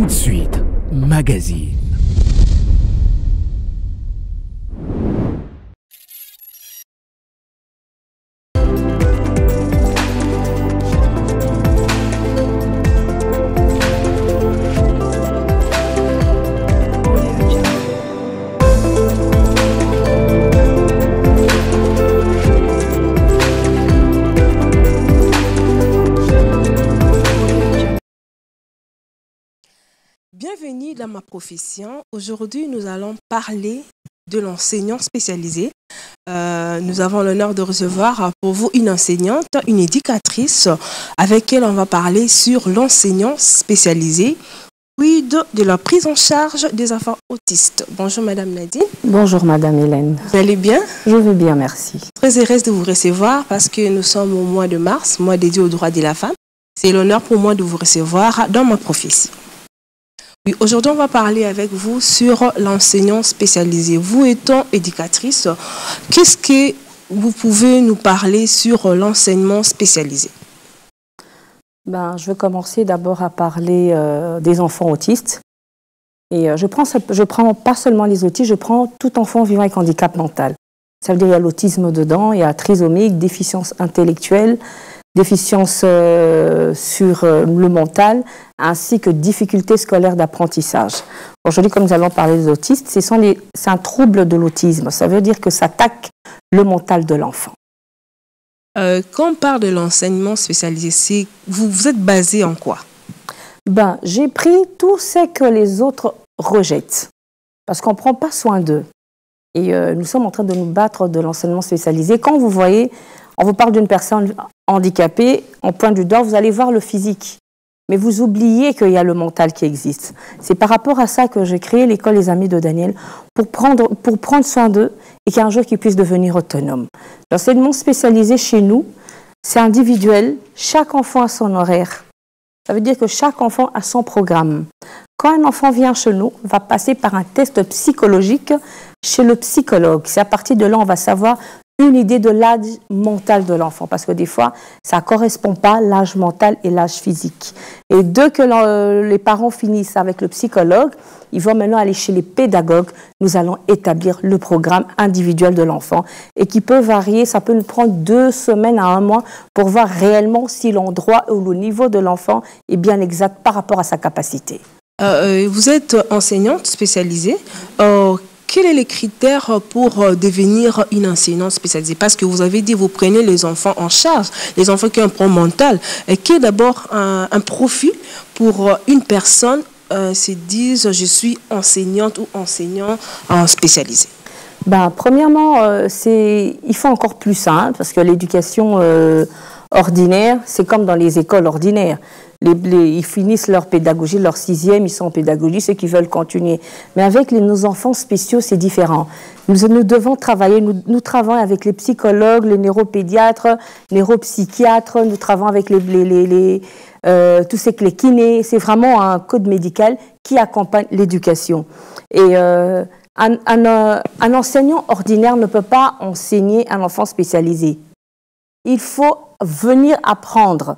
de suite, magazine. Bienvenue dans ma profession. Aujourd'hui, nous allons parler de l'enseignant spécialisé. Nous avons l'honneur de recevoir pour vous une enseignante, une éducatrice, avec elle on va parler sur l'enseignant spécialisé, puis de la prise en charge des enfants autistes. Bonjour Madame Nadine. Bonjour Madame Hélène. Vous allez bien? Je vais bien, merci. Très heureuse de vous recevoir parce que nous sommes au mois de mars, mois dédié aux droits de la femme. C'est l'honneur pour moi de vous recevoir dans ma profession. Oui, aujourd'hui, on va parler avec vous sur l'enseignant spécialisé. Vous étant éducatrice, qu'est-ce que vous pouvez nous parler sur l'enseignement spécialisé? Je vais commencer d'abord à parler des enfants autistes. Et je prends pas seulement les autistes, je prends tout enfant vivant avec handicap mental. Ça veut dire qu'il y a l'autisme dedans, il y a trisomique, déficience intellectuelle, déficience sur le mental, ainsi que difficultés scolaires d'apprentissage. Aujourd'hui, comme nous allons parler des autistes, c'est un trouble de l'autisme. Ça veut dire que ça attaque le mental de l'enfant. Quand on parle de l'enseignement spécialisé, vous êtes basé en quoi? J'ai pris tout ce que les autres rejettent, parce qu'on ne prend pas soin d'eux. Et nous sommes en train de nous battre de l'enseignement spécialisé. Quand vous voyez, on vous parle d'une personne handicapée, en point du doigt, vous allez voir le physique. Mais vous oubliez qu'il y a le mental qui existe. C'est par rapport à ça que j'ai créé l'école Les Amis de Daniel, pour prendre soin d'eux et qu'un jour qu'ils puissent devenir autonomes. L'enseignement spécialisé chez nous, c'est individuel. Chaque enfant a son horaire. Ça veut dire que chaque enfant a son programme. Quand un enfant vient chez nous, on va passer par un test psychologique chez le psychologue. C'est à partir de là on va savoir une idée de l'âge mental de l'enfant, parce que des fois, ça ne correspond pas l'âge mental et l'âge physique. Et dès que les parents finissent avec le psychologue, ils vont maintenant aller chez les pédagogues. Nous allons établir le programme individuel de l'enfant et qui peut varier, ça peut nous prendre 2 semaines à 1 mois pour voir réellement si l'endroit ou le niveau de l'enfant est bien exact par rapport à sa capacité. Vous êtes enseignante spécialisée. Quels sont les critères pour devenir une enseignante spécialisée? Parce que vous avez dit que vous prenez les enfants en charge, les enfants qui ont un problème mental. Et quel est d'abord un profil pour une personne se dise je suis enseignante ou enseignant spécialisé? Premièrement, il faut encore plus simple, parce que l'éducation ordinaire, c'est comme dans les écoles ordinaires. Ils finissent leur pédagogie, leur 6e, ils sont en pédagogie, ceux qui veulent continuer. Mais avec nos enfants spéciaux, c'est différent. Nous devons travailler, nous travaillons avec les psychologues, les neuropédiatres, neuropsychiatres, nous travaillons avec tous ces les kinés. C'est vraiment un code médical qui accompagne l'éducation. Et un enseignant ordinaire ne peut pas enseigner un enfant spécialisé. Il faut venir apprendre.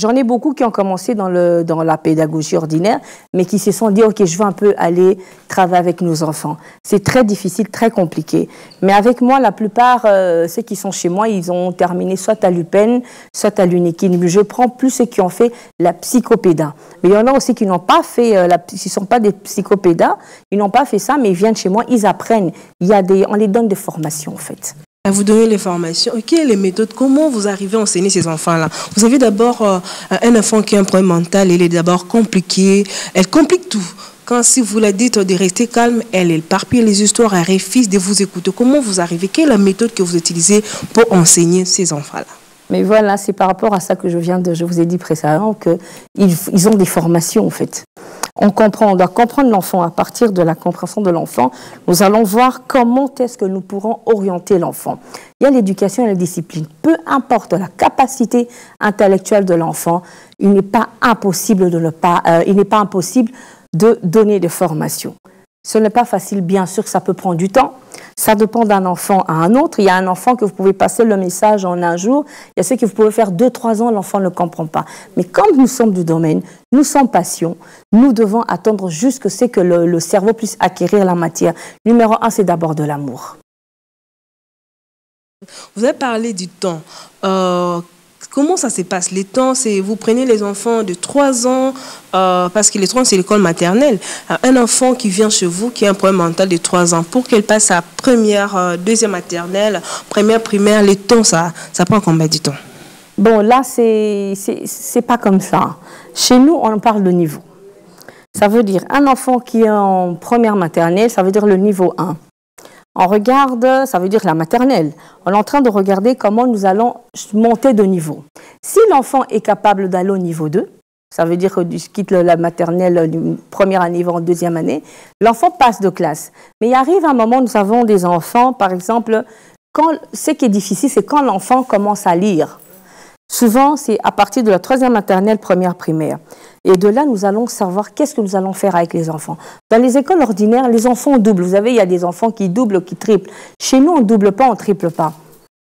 J'en ai beaucoup qui ont commencé dans la pédagogie ordinaire, mais qui se sont dit « Ok, je veux un peu aller travailler avec nos enfants ». C'est très difficile, très compliqué. Mais avec moi, la plupart, ceux qui sont chez moi, ils ont terminé soit à l'UPenn, soit à l'UNIKIN. Je prends plus ceux qui ont fait la psychopéda. Mais il y en a aussi qui n'ont pas fait, ils ne sont pas des psychopédas, ils n'ont pas fait ça, mais ils viennent chez moi, ils apprennent. On les donne des formations en fait. À vous donner les formations. Quelles sont les méthodes? Comment vous arrivez à enseigner ces enfants-là? Vous avez d'abord un enfant qui a un problème mental, il est d'abord compliqué, elle complique tout. Quand si vous la dites de rester calme, elle éparpille les histoires, elle refuse de vous écouter. Comment vous arrivez? Quelle est la méthode que vous utilisez pour enseigner ces enfants-là? Mais voilà, c'est par rapport à ça que je vous ai dit précédemment qu'ils ont des formations en fait. On doit comprendre l'enfant. À partir de la compréhension de l'enfant, nous allons voir comment est-ce que nous pourrons orienter l'enfant. Il y a l'éducation et la discipline. Peu importe la capacité intellectuelle de l'enfant, il n'est pas impossible de donner des formations. Ce n'est pas facile, bien sûr que ça peut prendre du temps. Ça dépend d'un enfant à un autre. Il y a un enfant que vous pouvez passer le message en un jour. Il y a ceux que vous pouvez faire 2-3 ans, l'enfant ne comprend pas. Mais comme nous sommes du domaine, nous sommes patients, nous devons attendre jusqu'à ce que le cerveau puisse acquérir la matière. Numéro 1, c'est d'abord de l'amour. Vous avez parlé du temps. Comment ça se passe? Les temps, c'est vous prenez les enfants de 3 ans, parce que les 3 ans, c'est l'école maternelle. Un enfant qui vient chez vous, qui a un problème mental de 3 ans, pour qu'elle passe sa première, deuxième maternelle, première primaire, les temps, ça prend combien de temps? Bon, là, c'est pas comme ça. Chez nous, on parle de niveau. Ça veut dire un enfant qui est en première maternelle, ça veut dire le niveau 1. On regarde, ça veut dire la maternelle. On est en train de regarder comment nous allons monter de niveau. Si l'enfant est capable d'aller au niveau 2, ça veut dire qu'il quitte la maternelle du première année en deuxième année, l'enfant passe de classe. Mais il arrive un moment où nous avons des enfants, par exemple, ce qui est difficile, c'est quand l'enfant commence à lire. Souvent, c'est à partir de la troisième maternelle, première primaire. Et de là, nous allons savoir qu'est-ce que nous allons faire avec les enfants. Dans les écoles ordinaires, les enfants doublent. Vous savez, il y a des enfants qui doublent, qui triplent. Chez nous, on ne double pas, on ne triple pas.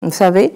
Vous savez,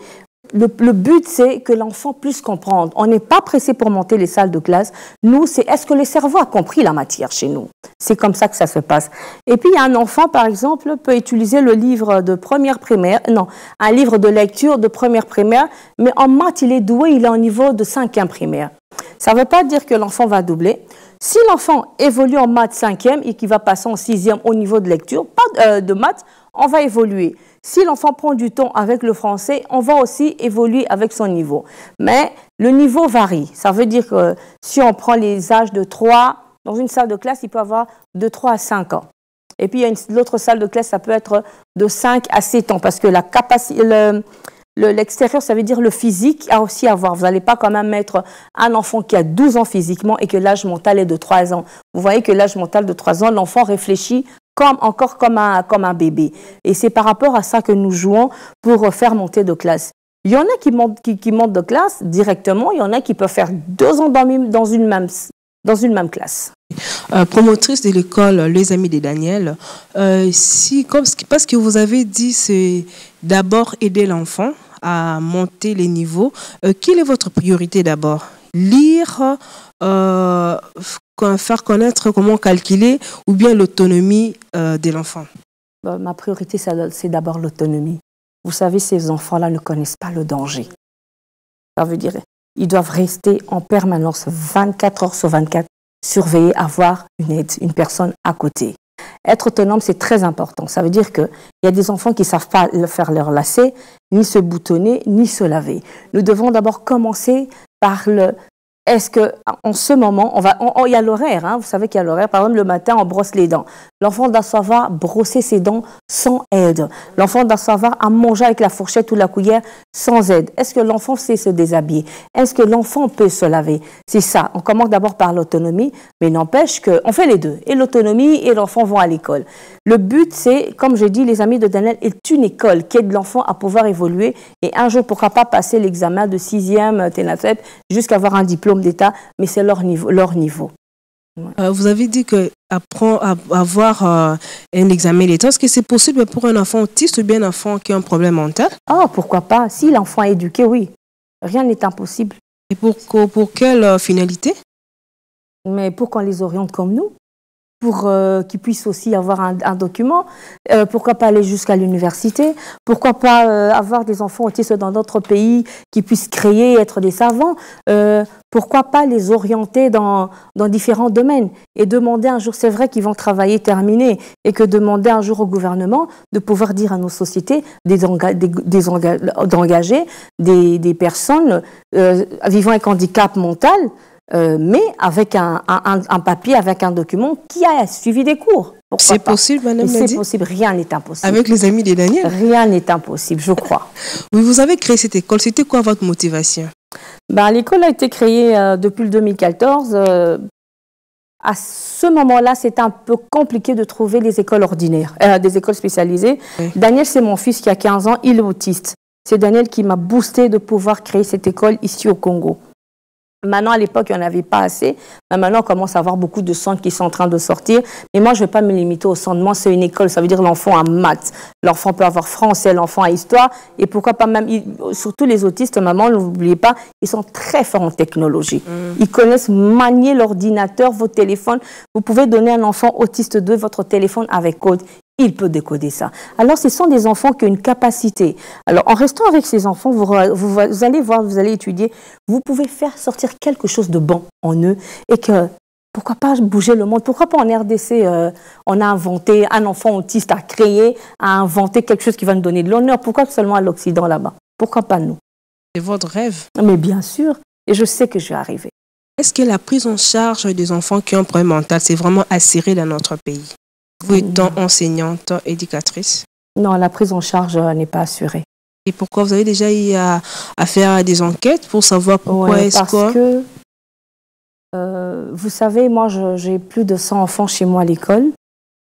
le but, c'est que l'enfant puisse comprendre. On n'est pas pressé pour monter les salles de classe. Nous, c'est est-ce que le cerveau a compris la matière chez nous? C'est comme ça que ça se passe. Et puis, il y a un enfant, par exemple, peut utiliser le livre de première primaire, non, un livre de lecture de première primaire, mais en maths, il est doué, il est au niveau de 5e primaire. Ça ne veut pas dire que l'enfant va doubler. Si l'enfant évolue en maths 5e et qu'il va passer en 6e au niveau de lecture, pas de maths, on va évoluer. Si l'enfant prend du temps avec le français, on va aussi évoluer avec son niveau. Mais le niveau varie. Ça veut dire que si on prend les âges de 3, dans une salle de classe, il peut avoir de 3 à 5 ans. Et puis, il y a l'autre salle de classe, ça peut être de 5 à 7 ans parce que la capacité... L'extérieur, ça veut dire le physique a aussi à voir. Vous n'allez pas quand même mettre un enfant qui a 12 ans physiquement et que l'âge mental est de 3 ans. Vous voyez que l'âge mental de 3 ans, l'enfant réfléchit encore comme un bébé. Et c'est par rapport à ça que nous jouons pour faire monter de classe. Il y en a qui montent de classe directement, il y en a qui peuvent faire 2 ans dans une même classe. Promotrice de l'école Les Amis de Daniel, parce que vous avez dit c'est d'abord aider l'enfant à monter les niveaux. Quelle est votre priorité d'abord? Lire, faire connaître comment calculer ou bien l'autonomie de l'enfant? Ma priorité, c'est d'abord l'autonomie. Vous savez, ces enfants-là ne connaissent pas le danger. Ça veut dire ils doivent rester en permanence 24 heures sur 24 surveiller, avoir une aide, une personne à côté. Être autonome, c'est très important. Ça veut dire qu'il y a des enfants qui ne savent pas faire leur lacet, ni se boutonner, ni se laver. Nous devons d'abord commencer par est-ce qu'en ce moment, il y a l'horaire, hein, vous savez qu'il y a l'horaire. Par exemple, le matin, on brosse les dents. L'enfant doit savoir brosser ses dents sans aide. L'enfant doit savoir à manger avec la fourchette ou la cuillère sans aide. Est-ce que l'enfant sait se déshabiller? Est-ce que l'enfant peut se laver? C'est ça. On commence d'abord par l'autonomie, mais n'empêche qu'on fait les deux. Et l'autonomie et l'enfant vont à l'école. Le but, c'est, comme j'ai dit, les Amis de Daniel est une école qui aide l'enfant à pouvoir évoluer et un jour, pourquoi pas passer l'examen de 6e, TENAFEP, jusqu'à avoir un diplôme d'État, mais c'est leur niveau. Ouais. Vous avez dit qu'avoir un examen d'État, est-ce que c'est possible pour un enfant autiste ou bien un enfant qui a un problème mental? Ah, pourquoi pas? Si l'enfant est éduqué, oui. Rien n'est impossible. Et pour quelle finalité? Mais pour qu'on les oriente comme nous. Pour qu'ils puissent aussi avoir un document. Pourquoi pas aller jusqu'à l'université? Pourquoi pas avoir des enfants autistes dans d'autres pays qui puissent créer, être des savants? Pourquoi pas les orienter dans différents domaines? Et demander un jour, c'est vrai qu'ils vont travailler terminé, et que demander un jour au gouvernement de pouvoir dire à nos sociétés d'engager des personnes vivant avec handicap mental, mais avec un papier, avec un document qui a suivi des cours. C'est possible, madame Nadi? C'est possible, rien n'est impossible. Avec les Amis de Daniel? Rien n'est impossible, je crois. Oui, vous avez créé cette école. C'était quoi votre motivation? L'école a été créée depuis le 2014. À ce moment-là, c'était un peu compliqué de trouver des écoles ordinaires, des écoles spécialisées. Oui. Daniel, c'est mon fils qui a 15 ans, il est autiste. C'est Daniel qui m'a boosté de pouvoir créer cette école ici au Congo. Maintenant, à l'époque, il n'y en avait pas assez. Mais maintenant, on commence à avoir beaucoup de centres qui sont en train de sortir. Mais moi, je ne vais pas me limiter au centre. Moi, c'est une école. Ça veut dire l'enfant a maths. L'enfant peut avoir français, l'enfant a histoire. Et pourquoi pas même, surtout les autistes, maman, n'oubliez pas, ils sont très forts en technologie. Ils connaissent manier l'ordinateur, vos téléphones. Vous pouvez donner à un enfant autiste 2 votre téléphone avec code. Il peut décoder ça. Alors, ce sont des enfants qui ont une capacité. Alors, en restant avec ces enfants, vous allez voir, vous allez étudier, vous pouvez faire sortir quelque chose de bon en eux et que, pourquoi pas bouger le monde? Pourquoi pas en RDC, on a inventé, un enfant autiste a créé, a inventé quelque chose qui va nous donner de l'honneur? Pourquoi seulement à l'Occident là-bas? Pourquoi pas nous? C'est votre rêve? Mais bien sûr, et je sais que je vais arriver. Est-ce que la prise en charge des enfants qui ont un problème mental, c'est vraiment assuré dans notre pays? Vous étant enseignante, éducatrice? Non, la prise en charge n'est pas assurée. Et pourquoi? Vous avez déjà eu à faire des enquêtes pour savoir pourquoi parce que, vous savez, moi, j'ai plus de 100 enfants chez moi à l'école.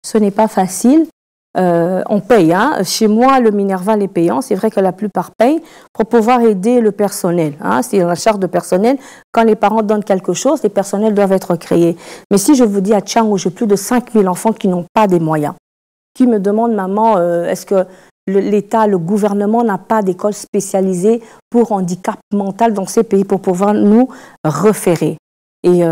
Ce n'est pas facile. On paye. Hein. Chez moi, le Minerval est payant. C'est vrai que la plupart payent pour pouvoir aider le personnel. Hein. C'est dans la charge de personnel. Quand les parents donnent quelque chose, les personnels doivent être créés. Mais si je vous dis à Tchang, où j'ai plus de 5000 enfants qui n'ont pas des moyens, qui me demandent, maman, est-ce que l'État, le gouvernement n'a pas d'école spécialisée pour handicap mental dans ces pays pour pouvoir nous référer? Et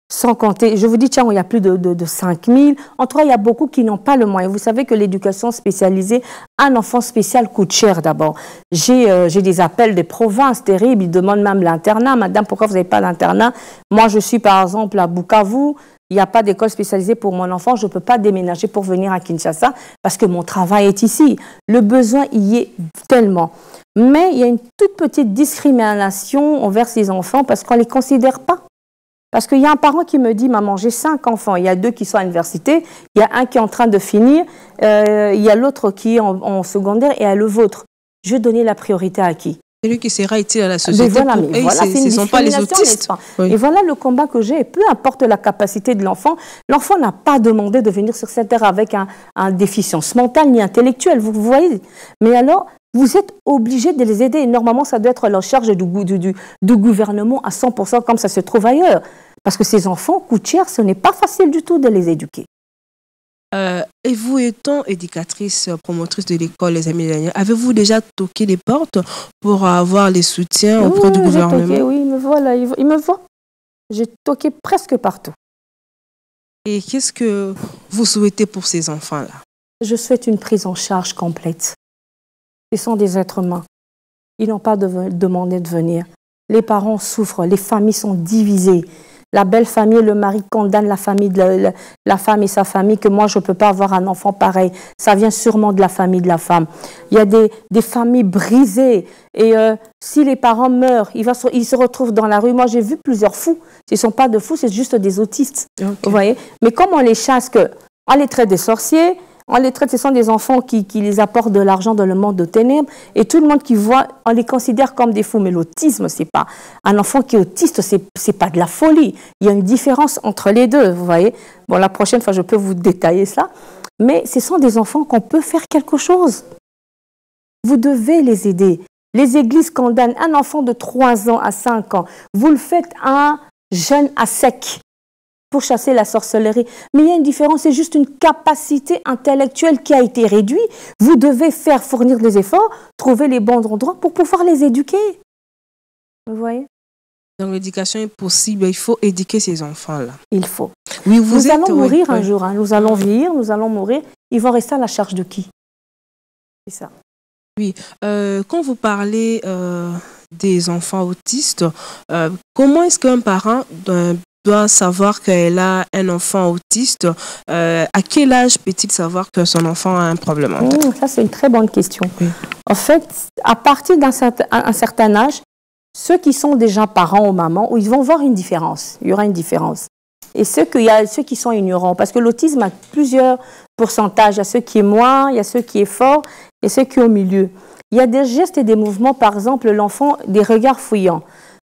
sans compter, je vous dis, tiens, il y a plus de 5000. En tout cas, il y a beaucoup qui n'ont pas le moyen. Vous savez que l'éducation spécialisée, un enfant spécial coûte cher d'abord. J'ai des appels des provinces terribles. Ils demandent même l'internat. Madame, pourquoi vous n'avez pas l'internat? Moi, je suis par exemple à Bukavu. Il n'y a pas d'école spécialisée pour mon enfant. Je ne peux pas déménager pour venir à Kinshasa parce que mon travail est ici. Le besoin y est tellement. Mais il y a une toute petite discrimination envers ces enfants parce qu'on ne les considère pas. Parce qu'il y a un parent qui me dit, maman, j'ai 5 enfants, il y a 2 qui sont à l'université, il y a un qui est en train de finir, il y a l'autre qui est en secondaire et à le vôtre. Je vais donner la priorité à qui? Celui qui sera utile à la société. Mais voilà, ce ne sont pas les autistes. Oui. Et voilà le combat que j'ai. Peu importe la capacité de l'enfant, l'enfant n'a pas demandé de venir sur cette terre avec un déficience mentale ni intellectuelle, vous voyez. Mais alors, vous êtes obligé de les aider. Et normalement, ça doit être la charge du gouvernement à 100% comme ça se trouve ailleurs. Parce que ces enfants coûtent cher, ce n'est pas facile du tout de les éduquer. Et vous étant éducatrice, promotrice de l'école Les Amis de l'Année, avez-vous déjà toqué les portes pour avoir les soutiens auprès du gouvernement? Toqué, oui, me voilà, il me voit. J'ai toqué presque partout. Et qu'est-ce que vous souhaitez pour ces enfants-là? Je souhaite une prise en charge complète. Ce sont des êtres humains. Ils n'ont pas demandé de venir. Les parents souffrent, les familles sont divisées. La belle famille, le mari condamne la famille, la femme et sa famille, que moi je ne peux pas avoir un enfant pareil. Ça vient sûrement de la famille de la femme. Il y a des familles brisées. Et si les parents meurent, ils se retrouvent dans la rue. Moi j'ai vu plusieurs fous. Ce ne sont pas de fous, c'est juste des autistes. Okay. Vous voyez? Mais comme on les chasse, on les traite des sorciers, on les traite, ce sont des enfants qui les apportent de l'argent dans le monde de ténèbres. Et tout le monde qui voit, on les considère comme des fous. Mais l'autisme, c'est pas... Un enfant qui est autiste, c'est pas de la folie. Il y a une différence entre les deux, vous voyez. Bon, la prochaine fois, je peux vous détailler ça. Mais ce sont des enfants qu'on peut faire quelque chose. Vous devez les aider. Les églises condamnent un enfant de 3 ans à 5 ans. Vous le faites à un jeune à sec pour chasser la sorcellerie. Mais il y a une différence, c'est juste une capacité intellectuelle qui a été réduite. Vous devez fournir des efforts, trouver les bons endroits pour pouvoir les éduquer. Vous voyez? Donc l'éducation est possible, il faut éduquer ces enfants-là. Il faut. Oui, nous allons mourir un jour, hein. Nous allons vieillir, nous allons mourir. Ils vont rester à la charge de qui? C'est ça. Oui, quand vous parlez des enfants autistes, comment est-ce qu'un parent doit savoir qu'elle a un enfant autiste? À quel âge peut-il savoir que son enfant a un problème mental? Ça, c'est une très bonne question. Oui. En fait, à partir d'un certain âge, ceux qui sont déjà parents ou mamans, ils vont voir une différence. Il y aura une différence. Et il y a ceux qui sont ignorants, parce que l'autisme a plusieurs pourcentages. Il y a ceux qui est moins, il y a ceux qui est fort, et ceux qui est au milieu. Il y a des gestes et des mouvements, par exemple, l'enfant, des regards fouillants.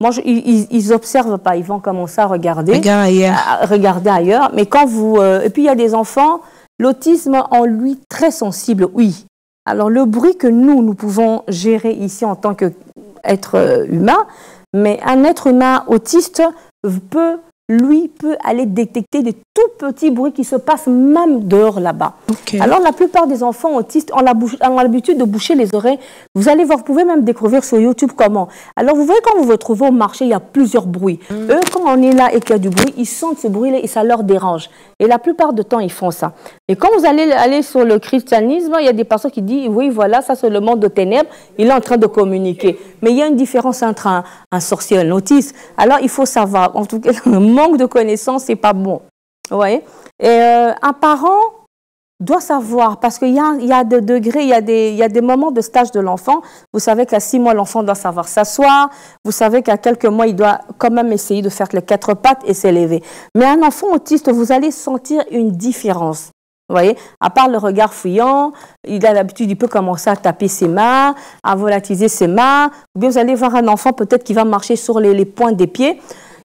Moi, ils n'observent pas, ils vont commencer à regarder. Regarder ailleurs. Mais quand vous... et puis, il y a des enfants, l'autisme en lui très sensible, oui. Alors, le bruit que nous pouvons gérer ici en tant qu'être humain, Mais un être humain autiste peut aller détecter des tout petits bruits qui se passent même dehors là-bas. Okay. Alors, la plupart des enfants autistes ont l'habitude de boucher les oreilles. Vous allez voir, vous pouvez même découvrir sur YouTube comment. Alors, vous voyez, quand vous vous retrouvez au marché, il y a plusieurs bruits. Eux, quand on est là et qu'il y a du bruit, ils sentent ce bruit-là et ça leur dérange. Et la plupart du temps, ils font ça. Et quand vous allez aller sur le christianisme, il y a des personnes qui disent, oui, voilà, ça c'est le monde de ténèbres, il est en train de communiquer. Mais il y a une différence entre un sorcier et un autiste. Alors, il faut savoir, en tout cas, le manque de connaissances, c'est pas bon. Vous voyez? Et un parent doit savoir, parce qu'il y a des degrés, il y a des moments de stage de l'enfant. Vous savez qu'à 6 mois, l'enfant doit savoir s'asseoir. Vous savez qu'à quelques mois, il doit quand même essayer de faire les 4 pattes et s'élever. Mais un enfant autiste, vous allez sentir une différence. Vous voyez, à part le regard fuyant, il a l'habitude, il peut commencer à taper ses mains, à volatiliser ses mains. Ou bien vous allez voir un enfant peut-être qui va marcher sur les pointes des pieds.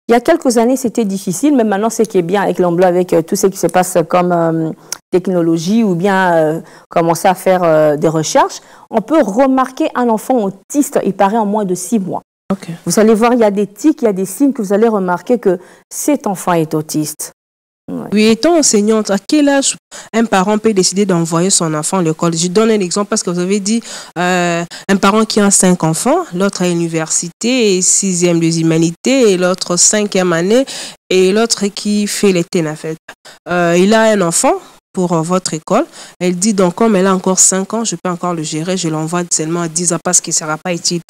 Il y a quelques années, c'était difficile, mais maintenant, ce qui est bien avec l'emploi, avec tout ce qui se passe comme technologie ou bien commencer à faire des recherches, on peut remarquer un enfant autiste, il paraît en moins de 6 mois. Okay. Vous allez voir, il y a des tics, il y a des signes que vous allez remarquer que cet enfant est autiste. Ouais. Oui, étant enseignante, à quel âge un parent peut décider d'envoyer son enfant à l'école? Je donne un exemple parce que vous avez dit un parent qui a 5 enfants, l'autre à l'université, 6e des humanités, et l'autre 5e année, et l'autre qui fait les TENAFED. Il a un enfant pour votre école. Elle dit donc, comme elle a encore 5 ans, je peux encore le gérer, je l'envoie seulement à 10 ans parce qu'il ne sera pas utile.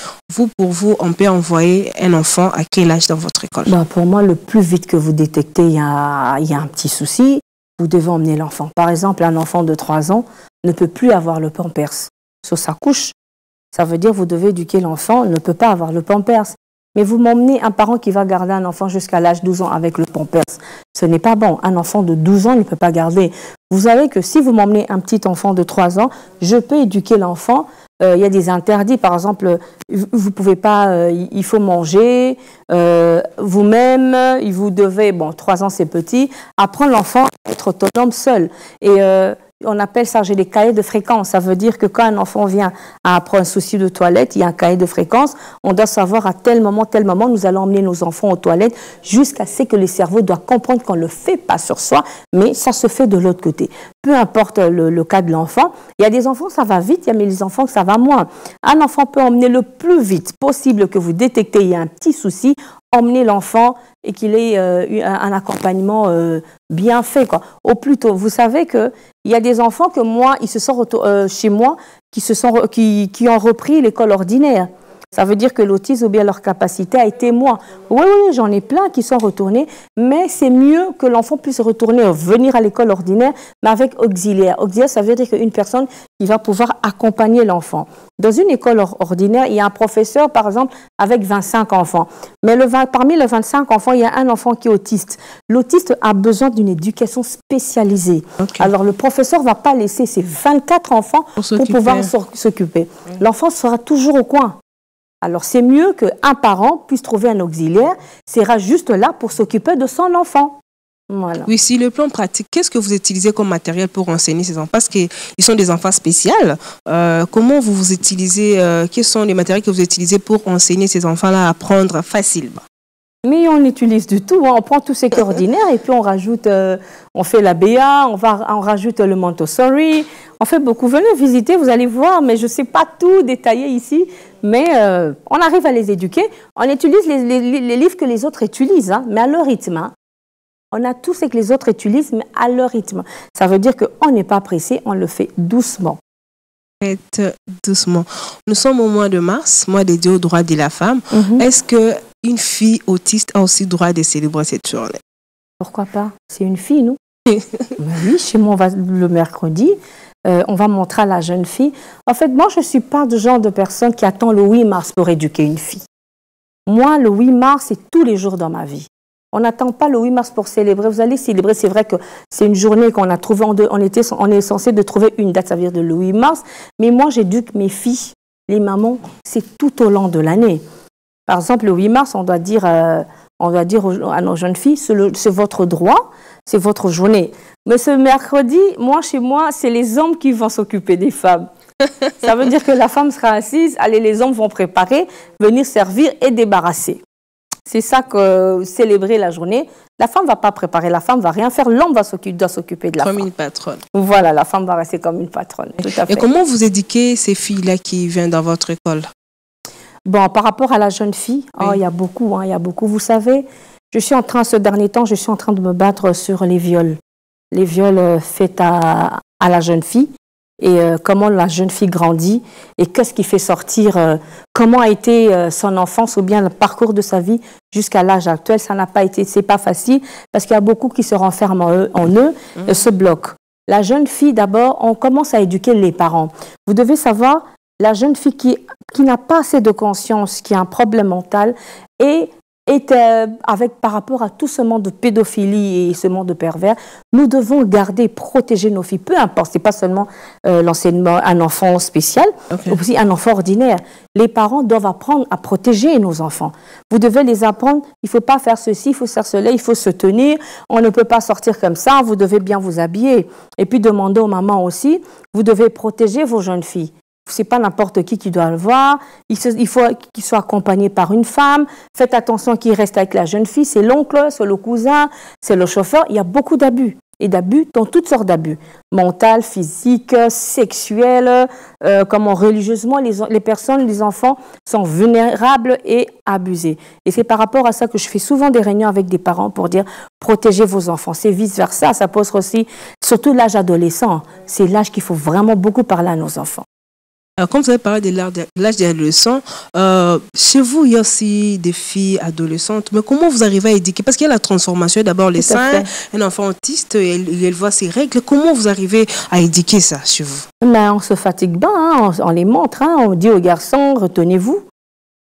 Pour vous, on peut envoyer un enfant à quel âge dans votre école? Pour moi, le plus vite que vous détectez, il y a un petit souci, vous devez emmener l'enfant. Par exemple, un enfant de 3 ans ne peut plus avoir le pampers sur sa couche. Ça veut dire que vous devez éduquer l'enfant, il ne peut pas avoir le pampers. Mais vous m'emmenez un parent qui va garder un enfant jusqu'à l'âge de 12 ans avec le pampers. Ce n'est pas bon. Un enfant de 12 ans ne peut pas garder. Vous savez que si vous m'emmenez un petit enfant de 3 ans, je peux éduquer l'enfant. Il y a des interdits. Par exemple, vous pouvez pas, il faut manger vous-même. Vous devez, 3 ans c'est petit, apprendre l'enfant à être autonome seul. Et on appelle ça, j'ai des cahiers de fréquence. Ça veut dire que quand un enfant vient à apprendre un souci de toilette, il y a un cahier de fréquence. On doit savoir à tel moment, nous allons emmener nos enfants aux toilettes jusqu'à ce que le cerveau doit comprendre qu'on ne le fait pas sur soi, mais ça se fait de l'autre côté. Peu importe le cas de l'enfant. Il y a des enfants, ça va vite, il y a des enfants que ça va moins. Un enfant peut emmener le plus vite possible que vous détectez, il y a un petit souci, emmener l'enfant et qu'il ait un accompagnement bien fait, quoi. Au plus tôt. Vous savez qu'il y a des enfants que moi, ils se sont chez moi, qui ont repris l'école ordinaire. Ça veut dire que l'autisme ou bien leur capacité a été moins. Oui, j'en ai plein qui sont retournés, mais c'est mieux que l'enfant puisse retourner, venir à l'école ordinaire, mais avec auxiliaire. Auxiliaire, ça veut dire qu'une personne qui va pouvoir accompagner l'enfant. Dans une école ordinaire, il y a un professeur, par exemple, avec 25 enfants. Mais parmi les 25 enfants, il y a un enfant qui est autiste. L'autiste a besoin d'une éducation spécialisée. Okay. Alors, le professeur ne va pas laisser ses 24 enfants pour pouvoir s'occuper. L'enfant sera toujours au coin. Alors, c'est mieux qu'un parent puisse trouver un auxiliaire, sera juste là pour s'occuper de son enfant. Voilà. Oui, si le plan pratique, qu'est-ce que vous utilisez comme matériel pour enseigner ces enfants? Parce qu'ils sont des enfants spéciaux. Comment vous utilisez, quels sont les matériels que vous utilisez pour enseigner ces enfants-là à apprendre facilement? Mais on utilise du tout, on prend tous ces ordinaires et puis on rajoute, on fait la BA, on rajoute le Montessori, on fait beaucoup. Venez visiter, vous allez voir, mais je ne sais pas tout détailler ici, mais on arrive à les éduquer. On utilise les livres que les autres utilisent, hein, mais à leur rythme. Hein. On a tout ce que les autres utilisent, mais à leur rythme. Ça veut dire qu'on n'est pas pressé, on le fait doucement. Faites doucement. Nous sommes au mois de mars, mois dédié aux droits de la femme. Est-ce qu'une fille autiste a aussi droit de célébrer cette journée? Pourquoi pas? C'est une fille, nous. Oui, chez moi, le mercredi, on va montrer à la jeune fille. En fait, moi, je ne suis pas du genre de personne qui attend le 8 mars pour éduquer une fille. Moi, le 8 mars, c'est tous les jours dans ma vie. On n'attend pas le 8 mars pour célébrer. Vous allez célébrer, c'est vrai que c'est une journée qu'on a trouvée, on est censé de trouver une date, ça veut dire le 8 mars. Mais moi, j'éduque mes filles, les mamans, c'est tout au long de l'année. Par exemple, le 8 mars, on doit dire à nos jeunes filles, c'est votre droit, c'est votre journée. Mais ce mercredi, chez moi, c'est les hommes qui vont s'occuper des femmes. Ça veut dire que la femme sera assise, allez, les hommes vont préparer, venir servir et débarrasser. C'est ça que célébrer la journée. La femme ne va pas préparer, la femme ne va rien faire. L'homme doit s'occuper de la femme. Comme une patronne. Voilà, la femme va rester comme une patronne. Tout à fait. Et comment vous éduquez ces filles-là qui viennent dans votre école? Bon, par rapport à la jeune fille, Oui. il y a beaucoup, il y a beaucoup. Vous savez, ces derniers temps, je suis en train de me battre sur les viols. Les viols faits à la jeune fille et comment la jeune fille grandit et qu'est-ce qui fait sortir, comment a été son enfance ou bien le parcours de sa vie jusqu'à l'âge actuel. Ça n'a pas été, c'est pas facile parce qu'il y a beaucoup qui se renferment en eux et se bloquent. La jeune fille, d'abord, on commence à éduquer les parents. Vous devez savoir, la jeune fille qui n'a pas assez de conscience, qui a un problème mental et par rapport à tout ce monde de pédophilie et ce monde de pervers, nous devons garder, protéger nos filles. Peu importe, c'est pas seulement l'enseignement, un enfant spécial, mais aussi un enfant ordinaire. Les parents doivent apprendre à protéger nos enfants. Vous devez les apprendre, il faut pas faire ceci, il faut faire cela, il faut se tenir, on ne peut pas sortir comme ça, vous devez bien vous habiller. Et puis demander aux mamans aussi, vous devez protéger vos jeunes filles. C'est pas n'importe qui doit le voir. Il faut qu'il soit accompagné par une femme. Faites attention qu'il reste avec la jeune fille. C'est l'oncle, c'est le cousin, c'est le chauffeur. Il y a beaucoup d'abus. Et d'abus, dans toutes sortes d'abus. Mental, physique, sexuel, religieusement, les personnes, les enfants sont vulnérables et abusés. Et c'est par rapport à ça que je fais souvent des réunions avec des parents pour dire protégez vos enfants. C'est vice-versa. Ça pose aussi, surtout l'âge adolescent. C'est l'âge qu'il faut vraiment beaucoup parler à nos enfants. Alors, comme vous avez parlé de l'âge des adolescents, chez vous, il y a aussi des filles adolescentes. Mais comment vous arrivez à éduquer? Parce qu'il y a la transformation. D'abord, les seins, un enfant autiste, elle voit ses règles. Comment vous arrivez à éduquer ça chez vous? Mais on se fatigue pas, on les montre. On dit aux garçons, retenez-vous.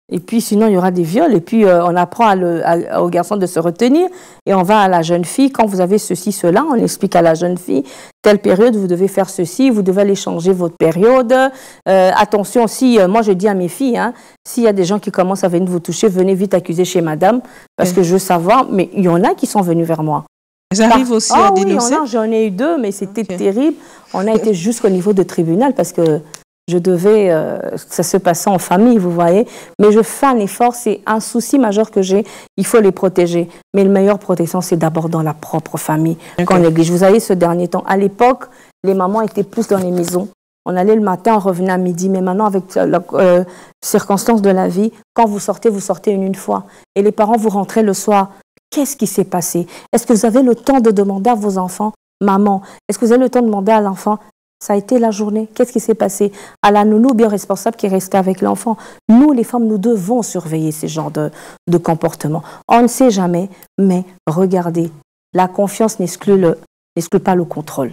Et puis, sinon, il y aura des viols. Et puis, on apprend aux garçons de se retenir. Et on va à la jeune fille. Quand vous avez ceci, cela, on explique à la jeune fille, telle période, vous devez faire ceci, vous devez aller changer votre période. Attention, moi, je dis à mes filles, s'il y a des gens qui commencent à venir vous toucher, venez vite accuser chez madame, parce que je veux savoir. Mais il y en a qui sont venus vers moi. Ils arrivent aussi à dénoncer? Oui, j'en ai eu 2, mais c'était terrible. On a été jusqu'au niveau de tribunal, parce que je devais, ça se passait en famille, vous voyez. Mais je fais un effort, c'est un souci majeur que j'ai. Il faut les protéger. Mais la meilleure protection, c'est d'abord dans la propre famille qu'on néglige. Vous savez, ce dernier temps, à l'époque, les mamans étaient plus dans les maisons. On allait le matin, on revenait à midi. Mais maintenant, avec la circonstance de la vie, quand vous sortez une fois. Et les parents, vous rentrez le soir. Qu'est-ce qui s'est passé? Est-ce que vous avez le temps de demander à vos enfants, maman, est-ce que vous avez le temps de demander à l'enfant, ça a été la journée, qu'est-ce qui s'est passé? À la nounou bien responsable qui restait avec l'enfant. Nous, les femmes, nous devons surveiller ces genres de comportements. On ne sait jamais, mais regardez, la confiance n'exclut pas le contrôle.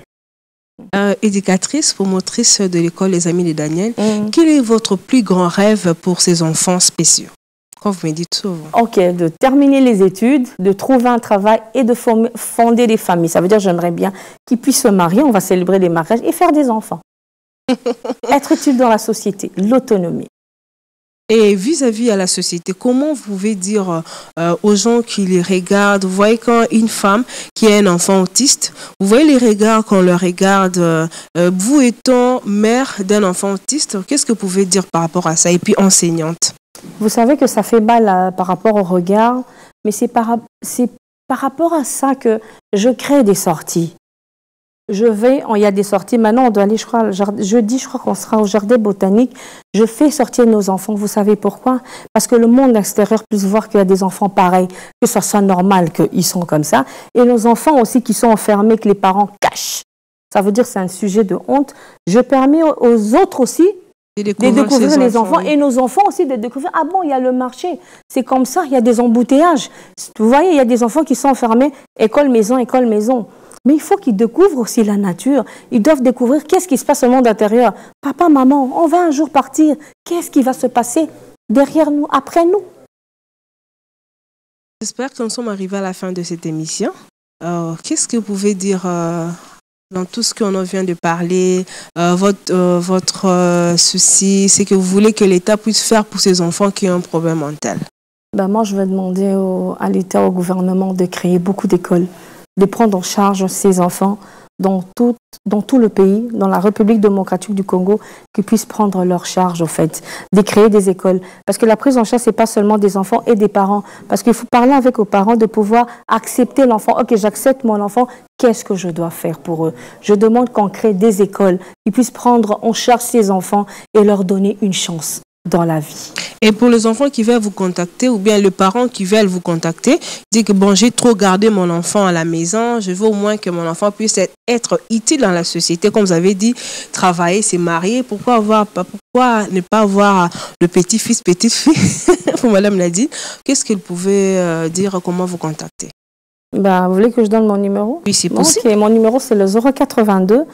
Éducatrice, promotrice de l'école Les Amis de Daniel, quel est votre plus grand rêve pour ces enfants spéciaux? Quand vous me dites souvent. Ok, de terminer les études, de trouver un travail et de fonder des familles. Ça veut dire j'aimerais bien qu'ils puissent se marier, on va célébrer les mariages et faire des enfants. Être utile dans la société, l'autonomie. Et vis-à-vis à la société, comment vous pouvez dire aux gens qui les regardent, vous voyez quand une femme qui a un enfant autiste, vous voyez les regards qu'on leur regarde, vous étant mère d'un enfant autiste, qu'est-ce que vous pouvez dire par rapport à ça? Et puis enseignante. Vous savez que ça fait mal par rapport au regard, mais c'est par rapport à ça que je crée des sorties. Il y a des sorties, maintenant on doit aller, je crois qu'on sera au jardin botanique. Je fais sortir nos enfants, vous savez pourquoi? Parce que le monde extérieur puisse voir qu'il y a des enfants pareils, que ça soit normal qu'ils sont comme ça. Et nos enfants aussi qui sont enfermés, que les parents cachent. Ça veut dire que c'est un sujet de honte. Je permets aux autres aussi de découvrir les enfants et nos enfants aussi de découvrir, ah bon, il y a le marché, c'est comme ça, il y a des embouteillages. Vous voyez, il y a des enfants qui sont enfermés, école, maison. Mais il faut qu'ils découvrent aussi la nature. Ils doivent découvrir qu'est-ce qui se passe au monde intérieur. Papa, maman, on va un jour partir. Qu'est-ce qui va se passer derrière nous, après nous? J'espère que nous sommes arrivés à la fin de cette émission. Qu'est-ce que vous pouvez dire dans tout ce qu'on vient de parler, votre souci, c'est que vous voulez que l'État puisse faire pour ces enfants qui ont un problème mental? Moi, je vais demander à l'État, au gouvernement de créer beaucoup d'écoles, de prendre en charge ces enfants, dans tout le pays, dans la République démocratique du Congo, qui puissent prendre leur charge, au fait, de créer des écoles. Parce que la prise en charge, ce n'est pas seulement des enfants et des parents. Parce qu'il faut parler avec aux parents de pouvoir accepter l'enfant. Ok, j'accepte mon enfant, qu'est-ce que je dois faire pour eux? Je demande qu'on crée des écoles qui puissent prendre en charge ces enfants et leur donner une chance dans la vie. Et pour les enfants qui veulent vous contacter, ou bien les parents qui veulent vous contacter, dire que bon, j'ai trop gardé mon enfant à la maison, je veux au moins que mon enfant puisse être utile dans la société. Comme vous avez dit, travailler, se marier, pourquoi ne pas avoir le petit-fils, petite-fille, comme madame l'a dit. Qu'est-ce qu'elle pouvait dire, comment vous contacter? Ben, vous voulez que je donne mon numéro? Oui, c'est possible. Ok, mon numéro c'est le 082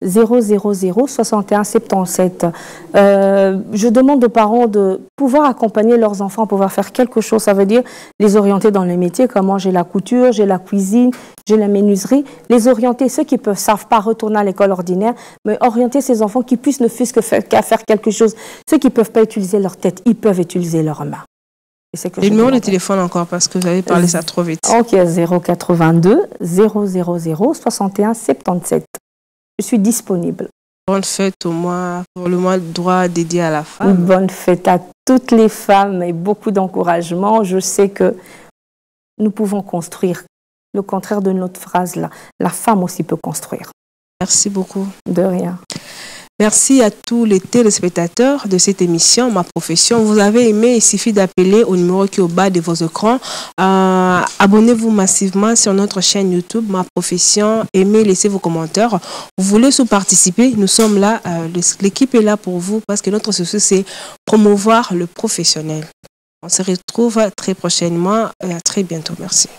000 61 77. Je demande aux parents de pouvoir accompagner leurs enfants, pouvoir faire quelque chose. Ça veut dire les orienter dans les métiers, comme moi j'ai la couture, j'ai la cuisine, j'ai la menuiserie. Les orienter, ceux qui ne savent pas retourner à l'école ordinaire, mais orienter ces enfants qui puissent ne fût-ce qu'à faire quelque chose. Ceux qui ne peuvent pas utiliser leur tête, ils peuvent utiliser leurs mains. Le numéro de téléphone encore, parce que vous avez parlé ça trop vite. Ok, 082 000 61 77. Je suis disponible. Bonne fête pour le mois de droit dédié à la femme. Bonne fête à toutes les femmes et beaucoup d'encouragement. Je sais que nous pouvons construire. Le contraire de notre phrase là, la femme aussi peut construire. Merci beaucoup. De rien. Merci à tous les téléspectateurs de cette émission, Ma Profession. Vous avez aimé, il suffit d'appeler au numéro qui est au bas de vos écrans. Abonnez-vous massivement sur notre chaîne YouTube, Ma Profession. Aimez, laissez vos commentaires. Vous voulez sous-participer, nous sommes là. L'équipe est là pour vous parce que notre souci, c'est promouvoir le professionnel. On se retrouve très prochainement et à très bientôt. Merci.